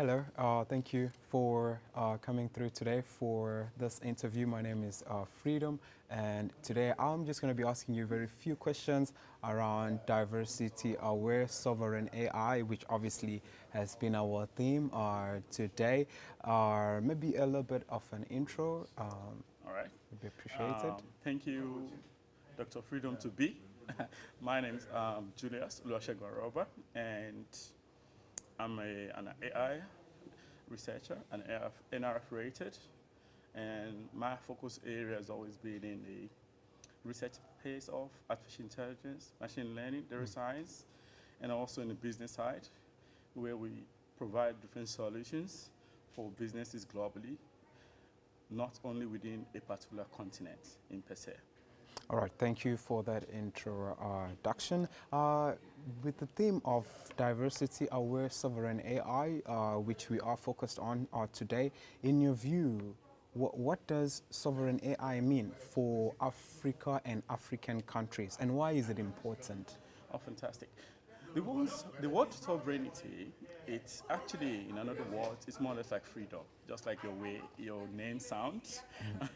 Hello, thank you for coming through today for this interview. My name is Freedom, and today I'm just going to be asking you very few questions around diversity aware sovereign AI, which obviously has been our theme today. Maybe a little bit of an intro All right. would be appreciated. Thank you, Dr. Freedom to be. My name is Julius Oluwasegun, and I'm an AI researcher, an NRF rated, and my focus area has always been in the research space of artificial intelligence, machine learning, data science, and also in the business side, where we provide different solutions for businesses globally, not only within a particular continent in per se. All right, thank you for that introduction. With the theme of diversity aware sovereign AI, which we are focused on today, in your view, what does sovereign AI mean for Africa and African countries, and why is it important? Oh, fantastic. The word sovereignty, it's actually, in another word, it's more or less like freedom, just like your way your name sounds,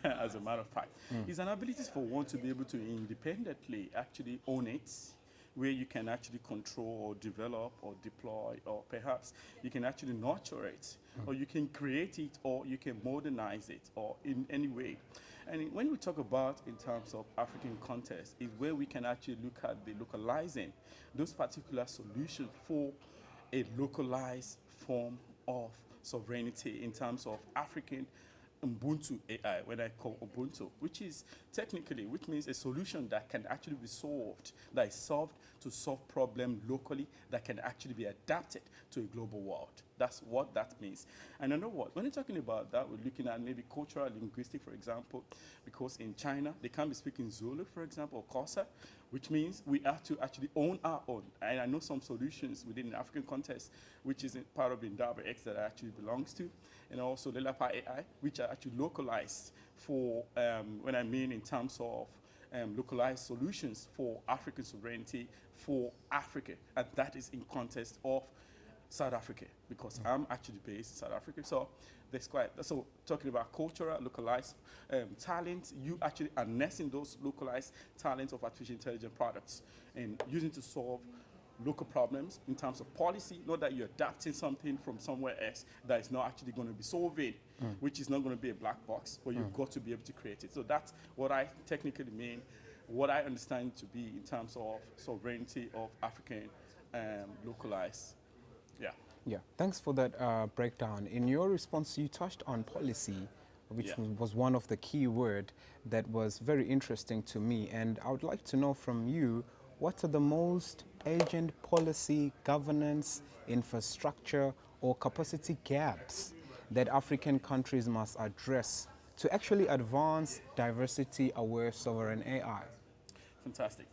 as a matter of fact. It's an ability for one to be able to independently actually own it, where you can actually control or develop or deploy, or perhaps you can actually nurture it, or you can create it, or you can modernize it, or in any way. And when we talk about in terms of African context, is where we can actually look at the localizing those particular solutions for a localized form of sovereignty in terms of African Ubuntu AI, what I call Ubuntu, which is technically, which means a solution that can actually be solved, that is solved to solve problem locally, that can actually be adapted to a global world. That's what that means. And you know what? When you're talking about that, we're looking at maybe cultural linguistic, for example, because in China, they can't be speaking Zulu, for example, or Xhosa, which means we have to actually own our own. And I know some solutions within the African context, which is part of the Indaba X that I actually belongs to, and also the Lapa AI, which are actually localized for, when I mean in terms of localized solutions for African sovereignty for Africa. And that is in context of South Africa, because I'm actually based in South Africa. So that's quite, so talking about cultural, localized talent, you actually harnessing those localized talents of artificial intelligence products and using to solve local problems in terms of policy, not that you're adapting something from somewhere else that is not actually going to be solving, which is not going to be a black box, but you've got to be able to create it. So that's what I technically mean, what I understand to be in terms of sovereignty of African localized. Yeah. Yeah, thanks for that breakdown. In your response, you touched on policy, which Yeah. was one of the key word that was very interesting to me. And I would like to know from you, what are the most urgent policy, governance, infrastructure, or capacity gaps that African countries must address to actually advance diversity-aware sovereign AI? Fantastic.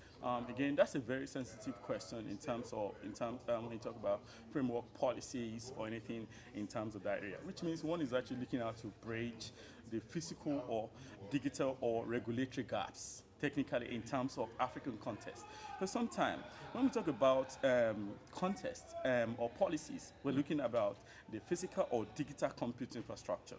Again, that's a very sensitive question when you talk about framework policies or anything in terms of that area, which means one is actually looking out to bridge the physical or digital or regulatory gaps technically in terms of African context. Because sometimes when we talk about context or policies, we're looking about the physical or digital compute infrastructure.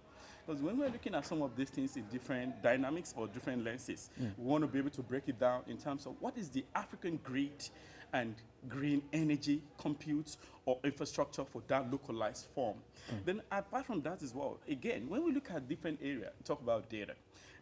Because when we're looking at some of these things in different dynamics or different lenses, we want to be able to break it down in terms of what is the African grid and green energy compute or infrastructure for that localized form. Then apart from that as well, again, when we look at different areas, talk about data.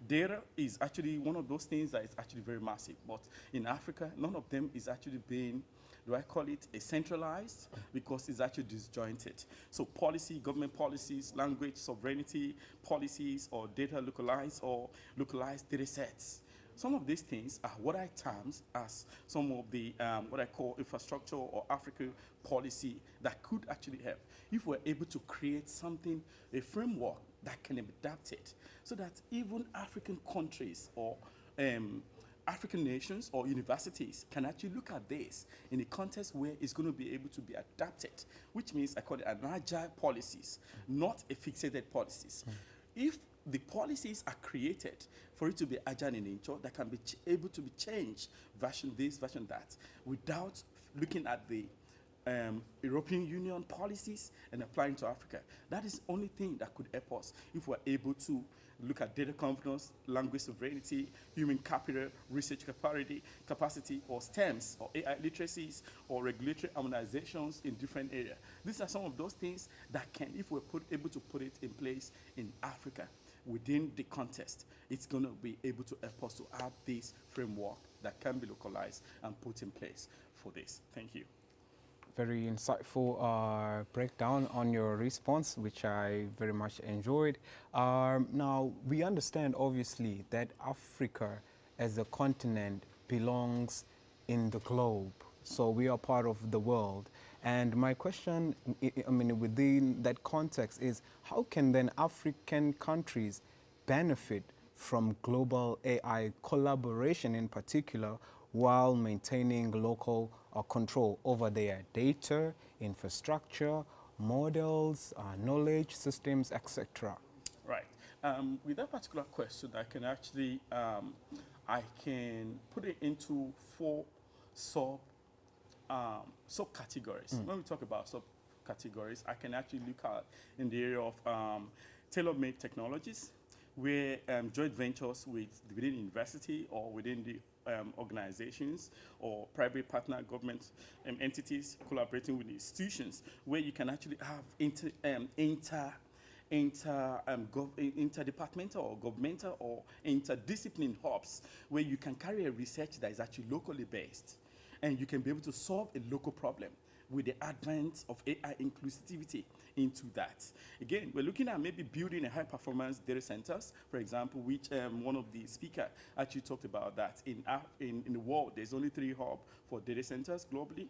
Data is actually one of those things that is actually very massive, but in Africa, none of them is actually being, do I call it a centralized? Because it's actually disjointed. So policy, government policies, language, sovereignty policies, or data localized or localized data sets. Some of these things are what I terms as some of the what I call infrastructure or African policy that could actually help if we're able to create something, a framework that can be adapted, so that even African countries or African nations or universities can actually look at this in a context where it's going to be able to be adapted, which means I call it an agile policies, not a fixated policies. If the policies are created for it to be agile in nature, that can be able to be changed, version this, version that, without looking at the European Union policies and applying to Africa. That is the only thing that could help us if we're able to look at data governance, language sovereignty, human capital, research capacity, or STEMs, or AI literacies, or regulatory harmonizations in different areas. These are some of those things that can, if we're able to put it in place in Africa, within the context, it's going to be able to help us to have this framework that can be localized and put in place for this. Thank you. Very insightful breakdown on your response, which I very much enjoyed. Now, we understand obviously that Africa as a continent belongs in the globe. So we are part of the world. And my question, I mean, within that context is how can then African countries benefit from global AI collaboration in particular while maintaining local control over their data, infrastructure, models, knowledge systems, etc.? Right. With that particular question, I can actually I can put it into four sub subcategories. When we talk about subcategories, I can actually look at in the area of tailor-made technologies, where joint ventures within university or within the organizations or private partner government entities collaborating with institutions, where you can actually have interdepartmental or governmental or interdisciplinary hubs where you can carry a research that is actually locally based and you can be able to solve a local problem with the advent of AI inclusivity into that. Again, we're looking at maybe building a high-performance data centers, for example, which one of the speakers actually talked about that in the world, there's only 3 hubs for data centers globally.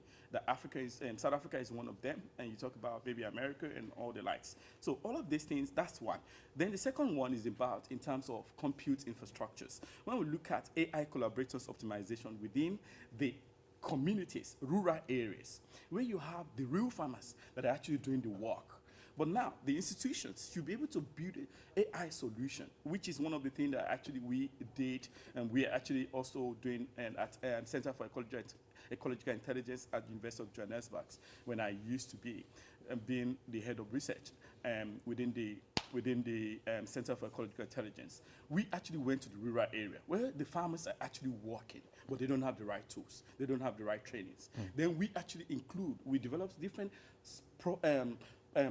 South Africa is one of them, and you talk about maybe America and all the likes. So all of these things, that's one. Then the second one is about in terms of compute infrastructures. When we look at AI collaborators optimization within the communities, rural areas, where you have the real farmers that are actually doing the work. But now, the institutions should be able to build an AI solution, which is one of the things that actually we did, and we are actually also doing at Center for Ecological Intelligence at the University of Johannesburg, when I used to be being the head of research within the Center for Ecological Intelligence. We actually went to the rural area where the farmers are actually working, but they don't have the right tools. They don't have the right trainings. Then we actually we developed different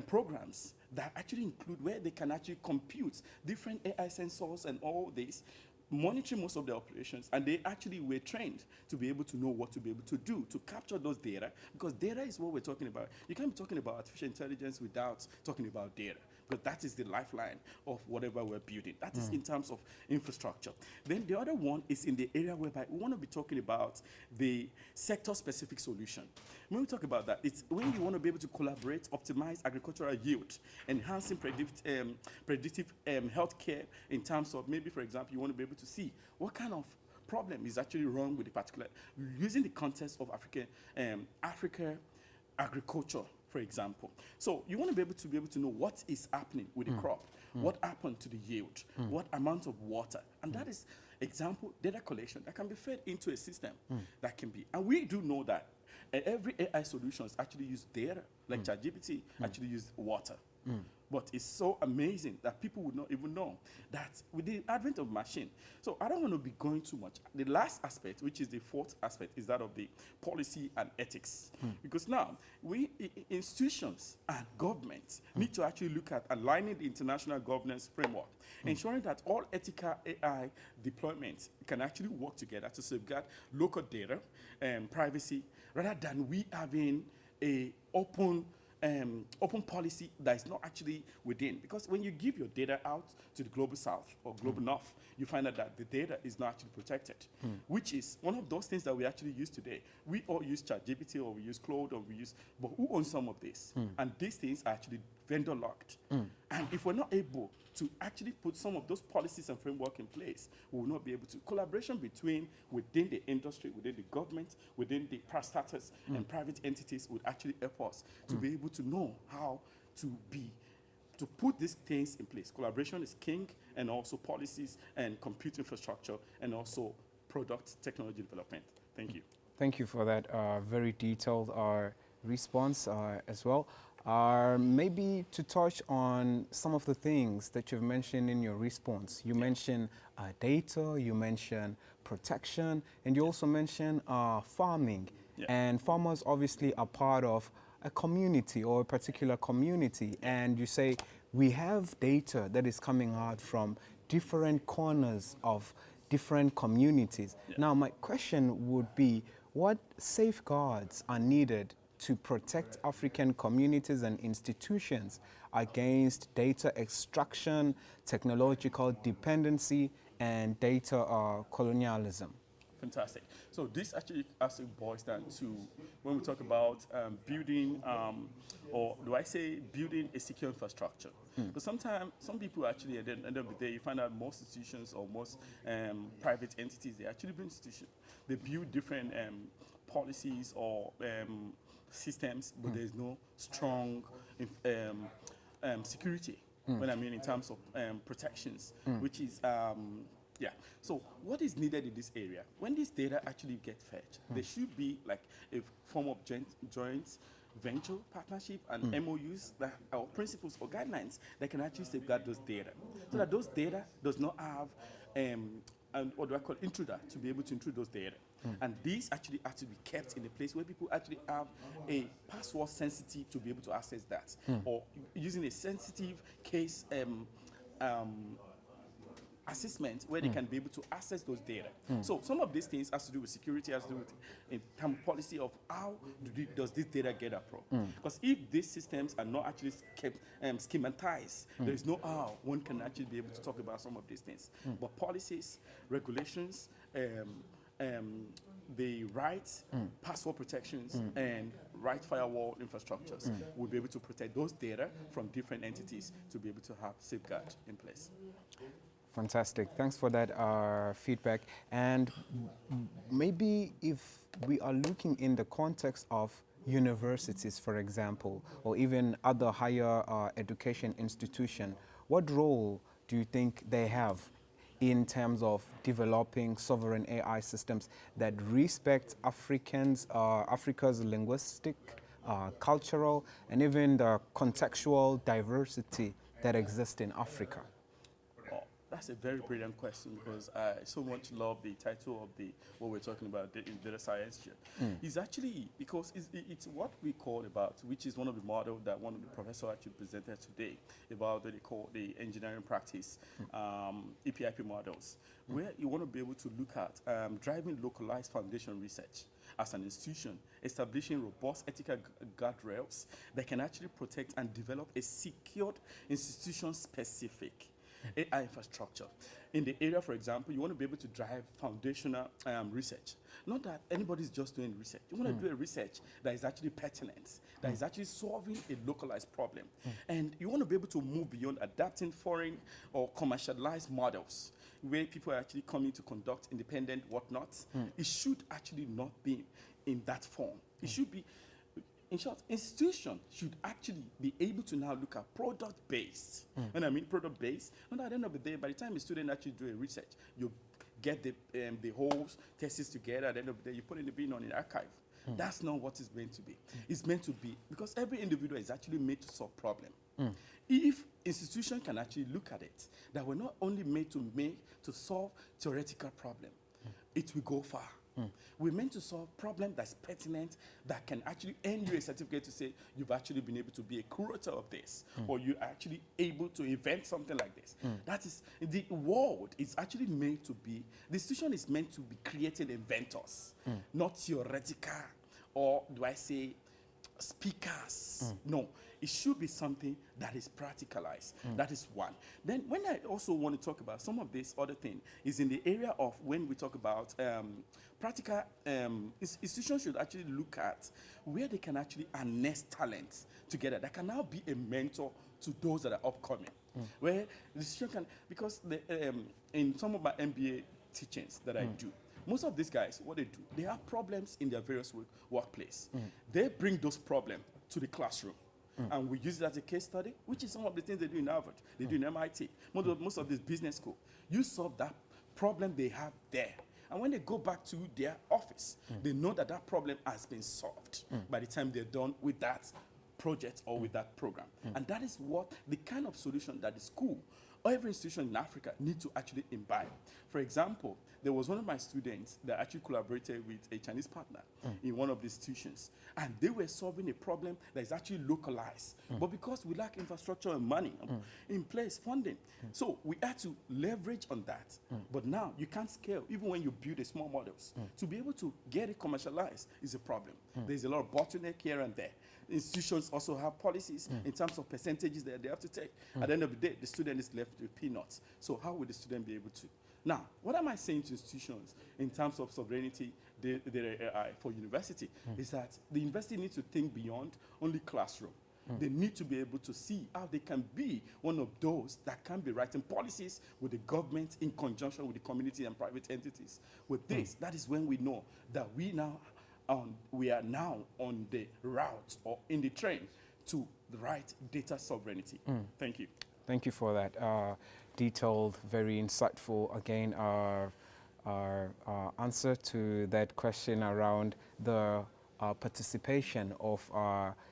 programs that actually include where they can actually compute different AI sensors and all this, monitoring most of the operations, and they actually were trained to be able to know what to be able to do to capture those data, because data is what we're talking about. You can't be talking about artificial intelligence without talking about data, because that is the lifeline of whatever we're building. That is in terms of infrastructure. Then the other one is in the area whereby we want to be talking about the sector-specific solution. When we talk about that, it's when you want to be able to collaborate, optimize agricultural yield, enhancing predictive healthcare in terms of maybe, for example, you want to be able to see what kind of problem is actually wrong with the particular, using the context of Africa agriculture, for example. So you want to be able to know what is happening with the crop, what happened to the yield, what amount of water, and that is example data collection that can be fed into a system that can be, and we do know that every AI solutions actually use data, like ChatGPT actually use water. But it's so amazing that people would not even know that with the advent of machine. So I don't want to be going too much. The last aspect, which is the fourth aspect, is that of the policy and ethics. Because now, institutions and governments need to actually look at aligning the international governance framework, ensuring that all ethical AI deployments can actually work together to safeguard local data and privacy, rather than we having a open policy that is not actually within. Because when you give your data out to the global south or global north, you find out that the data is not actually protected, which is one of those things that we actually use today. We all use ChatGPT, or we use Claude, or we use, but who owns some of this? And these things are actually vendor locked. And if we're not able to actually put some of those policies and framework in place, we will not be able to. Collaboration within the industry, within the government, within the parastatals and private entities would actually help us to be able to know how to put these things in place. Collaboration is king, and also policies and compute infrastructure, and also product technology development. Thank you. Thank you for that very detailed response as well. Maybe to touch on some of the things that you've mentioned in your response. You mentioned data, you mentioned protection, and you also mentioned farming. Yeah. And farmers obviously are part of a community or a particular community. And you say we have data that is coming out from different corners of different communities. Yeah. Now, my question would be, what safeguards are needed to protect African communities and institutions against data extraction, technological dependency, and data colonialism? Fantastic. So this actually boils down to when we talk about building, or do I say building a secure infrastructure? Because sometimes some people actually at the end of the day, you find out most institutions or most private entities, they actually build institutions. They build different policies or systems, but there's no strong security. When I mean in terms of protections, which is yeah. So what is needed in this area? When this data actually get fetched, there should be like a form of joint venture partnership and MOUs that or principles or guidelines that can actually safeguard those data, so that those data does not have and what do I call intruder to be able to intrude those data. And these actually have to be kept in a place where people actually have a password sensitive to be able to access that, or using a sensitive case assessment where they can be able to access those data. So some of these things has to do with security, has to do with in term policy of how does this data get approved. Because if these systems are not actually schematized, there is no how one can actually be able to talk about some of these things. But policies, regulations, the rights, password protections, and right firewall infrastructures will be able to protect those data from different entities to be able to have safeguard in place. Fantastic. Thanks for that feedback. And maybe if we are looking in the context of universities, for example, or even other higher education institution, what role do you think they have in terms of developing sovereign AI systems that respect Africa's linguistic, cultural, and even the contextual diversity that exists in Africa? Oh, that's a very brilliant question because I so much love the title of the what we're talking about in data science here. It's actually because it's what we call about, which is one of the models that one of the professors actually presented today about what they call the engineering practice EPIP models, where you want to be able to look at driving localized foundation research as an institution, establishing robust ethical guardrails that can actually protect and develop a secured institution-specific AI infrastructure. In the area, for example, you want to be able to drive foundational research. Not that anybody's just doing research. You want to do a research that is actually pertinent, that is actually solving a localized problem. And you want to be able to move beyond adapting foreign or commercialized models where people are actually coming to conduct independent whatnot. It should actually not be in that form. It should be, in short, institutions should actually be able to now look at product-based. When I mean product-based, and at the end of the day, by the time a student actually do a research, you get the whole thesis together. At the end of the day, you put in the bin on an archive. That's not what it's meant to be. It's meant to be, because every individual is actually made to solve problem. If institutions can actually look at it, that we're not only made to solve theoretical problem, it will go far. We're meant to solve problem that's pertinent, that can actually earn you a certificate to say you've actually been able to be a curator of this, or you're actually able to invent something like this. That is, the world is actually meant to be, the institution is meant to be creating inventors, not theoretical, or do I say speakers. No, it should be something that is practicalized. That is one. Then when I also want to talk about some of this other thing is in the area of when we talk about practical, institutions should actually look at where they can actually harness talent together that can now be a mentor to those that are upcoming. Where the institution can, because in some of my MBA teachings that I do, most of these guys, what they do, they have problems in their various workplace. They bring those problems to the classroom. And we use it as a case study, which is some of the things they do in Harvard, they do in MIT, most of this business school. You solve that problem they have there. And when they go back to their office, they know that that problem has been solved by the time they're done with that project or with that program. And that is what the kind of solution that the school or every institution in Africa need to actually imbibe. For example, there was one of my students that actually collaborated with a Chinese partner in one of the institutions, and they were solving a problem that is actually localized. But because we lack infrastructure and money in place, funding, so we had to leverage on that. But now you can't scale, even when you build a small models. To be able to get it commercialized is a problem. There's a lot of bottleneck here and there. Institutions also have policies in terms of percentages that they have to take. At the end of the day, the student is left with peanuts. So how will the student be able to? Now, what am I saying to institutions in terms of sovereignty for university is that the university needs to think beyond only classroom. They need to be able to see how they can be one of those that can be writing policies with the government in conjunction with the community and private entities. With this, that is when we know that we are now on the route or in the train to the right data sovereignty. Thank you. Thank you for that detailed, very insightful, again, our answer to that question around the participation of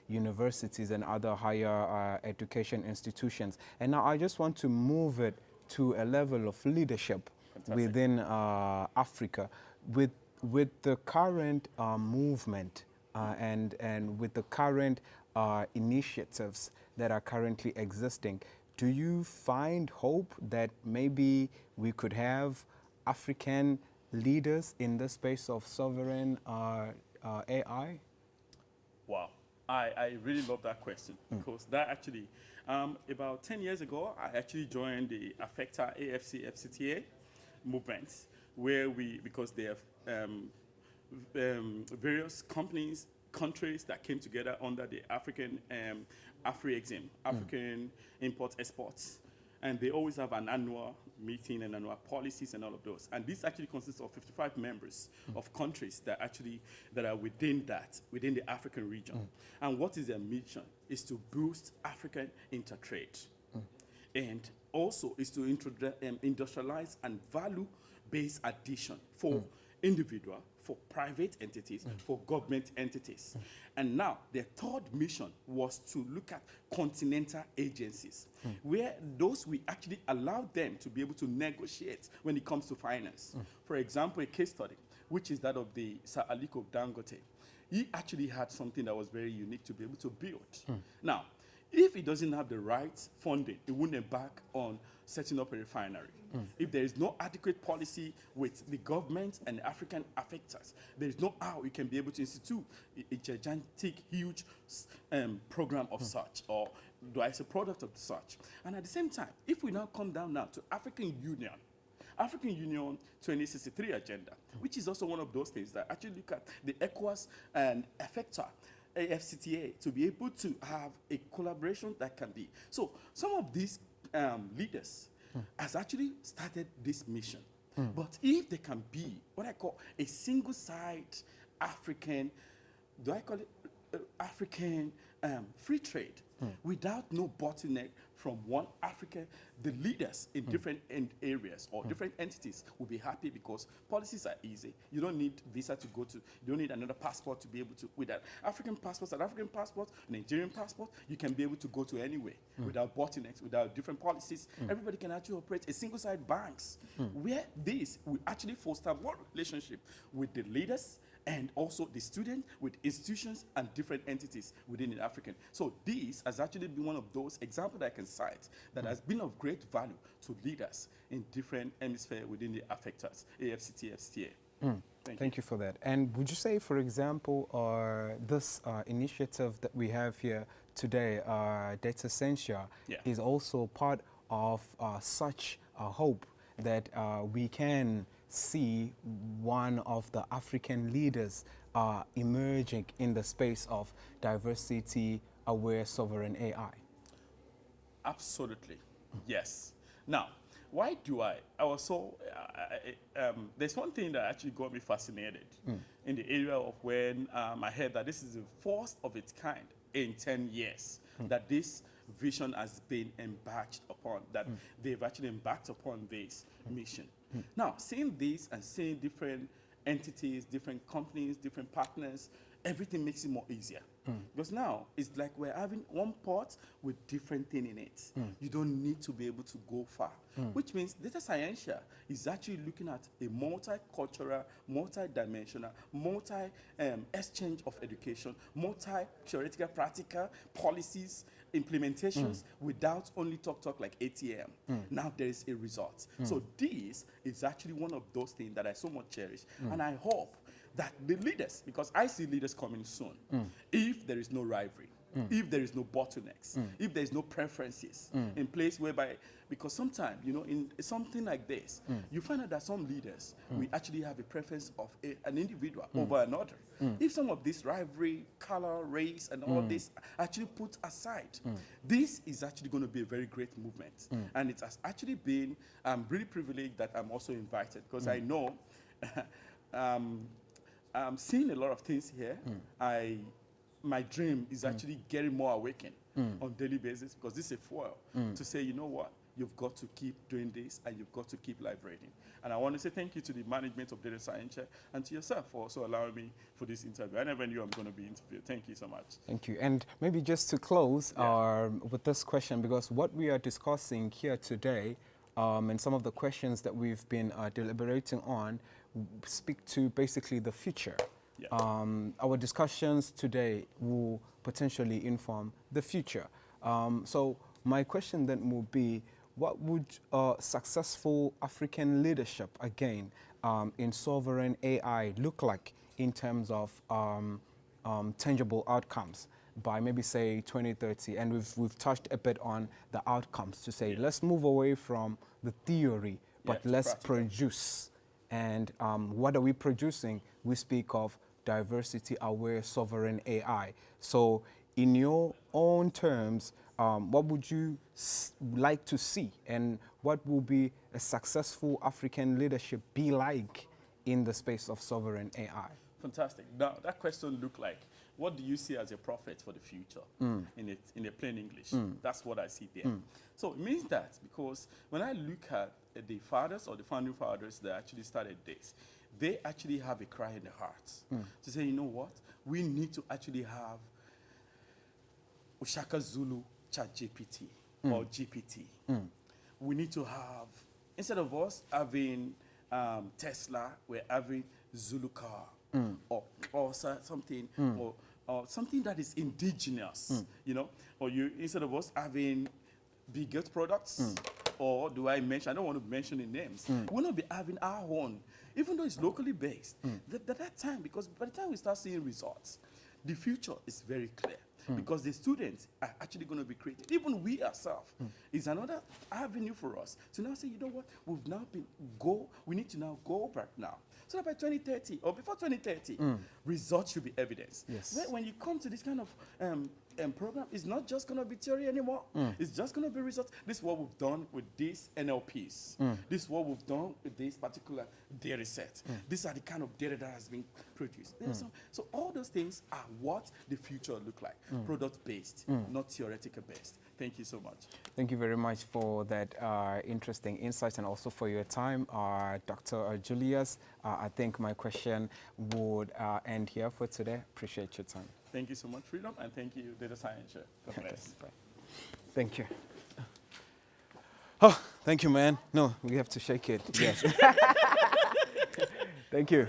universities and other higher education institutions. And now I just want to move it to a level of leadership within Africa. With the current movement and with the current initiatives that are currently existing, do you find hope that maybe we could have African leaders in the space of sovereign AI? Wow. I really love that question because that actually, about 10 years ago, I actually joined the Affecta AFC FCTA movement, where because they have various countries that came together under the African AfriExim, African Import Exports. And they always have an annual meeting and annual policies and all of those. And this actually consists of 55 members of countries that are within the African region. And what is their mission? Is to boost African intertrade. And also is to industrialize and value-based addition for individual, for private entities, for government entities. And now their third mission was to look at continental agencies, where those we actually allow them to be able to negotiate when it comes to finance. For example, a case study, which is that of the Sir Aliko Dangote. He actually had something that was very unique to be able to build. Now, if he doesn't have the right funding, he wouldn't embark on setting up a refinery. If there is no adequate policy with the government and the African affectors, there is no how you can be able to institute a gigantic, huge program of such, or as a product of such. And at the same time, if we now come down now to African Union 2063 agenda, which is also one of those things that actually look at the ECOWAS and affector AFCTA to be able to have a collaboration that can be. So some of these leaders has actually started this mission. But if they can be what I call a single-side African, African free trade without no bottleneck from one Africa, the leaders in different areas or different entities will be happy because policies are easy. You don't need visa to go to, you don't need another passport to be able to, with that African passport, South African passport, Nigerian passport, you can be able to go to anywhere without bottlenecks, without different policies. Everybody can actually operate a single-side banks where this will actually foster more relationship with the leaders and also the student with institutions and different entities within the African. So this has actually been one of those examples that I can cite that has been of great value to leaders in different hemispheres within the affectors, AFCT, FCTA. Thank you for that. And would you say, for example, this initiative that we have here today, Data Scientia, is also part of such a hope that we can see one of the African leaders emerging in the space of diversity-aware sovereign AI? Absolutely, yes. Now, why do I was so, there's one thing that actually got me fascinated in the area of when I heard that this is the first of its kind in 10 years that this vision has been embarked upon, that they've actually embarked upon this mission. Now, seeing this and seeing different entities, different companies, different partners, everything makes it more easier. Because now it's like we're having one pot with different thing in it. You don't need to be able to go far. Which means data scientia is actually looking at a multicultural, multi-dimensional, multi-exchange of education, multi-theoretical, practical policies, implementations without only talk like ATM. Now there is a result. So this is actually one of those things that I so much cherish. And I hope that the leaders, because I see leaders coming soon, if there is no rivalry, if there is no bottlenecks, if there is no preferences in place whereby, because sometimes, you know, in something like this, you find out that some leaders, we actually have a preference of an individual over another. If some of this rivalry, color, race, and all this actually put aside, this is actually going to be a very great movement. And it has actually been, I'm really privileged that I'm also invited, because I know I'm seeing a lot of things here. My dream is actually getting more awakened on a daily basis, because this is a fuel to say, you know what, you've got to keep doing this and you've got to keep liberating. And I want to say thank you to the management of Data Scientia and to yourself for also allowing me for this interview. I never knew I'm going to be interviewed. Thank you so much. Thank you. And maybe just to close with this question, because what we are discussing here today and some of the questions that we've been deliberating on speak to basically the future. Our discussions today will potentially inform the future. So my question then will be, what would successful African leadership, again, in sovereign AI look like in terms of tangible outcomes by maybe say 2030? And we've touched a bit on the outcomes to say, let's move away from the theory, but let's produce. And what are we producing? We speak of diversity-aware sovereign AI. So in your own terms, what would you like to see, and what will be a successful African leadership be like in the space of sovereign AI? Fantastic. Now, that question looked like, what do you see as a prophet for the future in a plain English? That's what I see there. So it means that, because when I look at the fathers or the founding fathers that actually started this, they actually have a cry in their hearts to say, you know what, we need to actually have Ushaka Zulu Chat GPT or GPT. We need to have, instead of us having Tesla, we're having Zulu car or something, or something that is indigenous, you know, or you, instead of us having bigot products, or do I mention, I don't want to mention the names, we'll not be having our own, even though it's locally based. That time, because by the time we start seeing results, the future is very clear. Because the students are actually going to be created. Even we ourselves is another avenue for us to now say, you know what, we've now been we need to now go back now. So that by 2030 or before 2030, results should be evidence. Yes. When you come to this kind of program, it's not just going to be theory anymore. It's just going to be results. This is what we've done with these NLPs. This is what we've done with this particular data set. These are the kind of data that has been produced. So all those things are what the future look like. Product-based, not theoretical-based. Thank you so much. Thank you very much for that interesting insight, and also for your time, Dr. Julius. I think my question would end here for today. Appreciate your time. Thank you so much, Freedom, and thank you, Data Scientia. God bless. Thank you. Oh, thank you, man. No, we have to shake it. Yes. Thank you.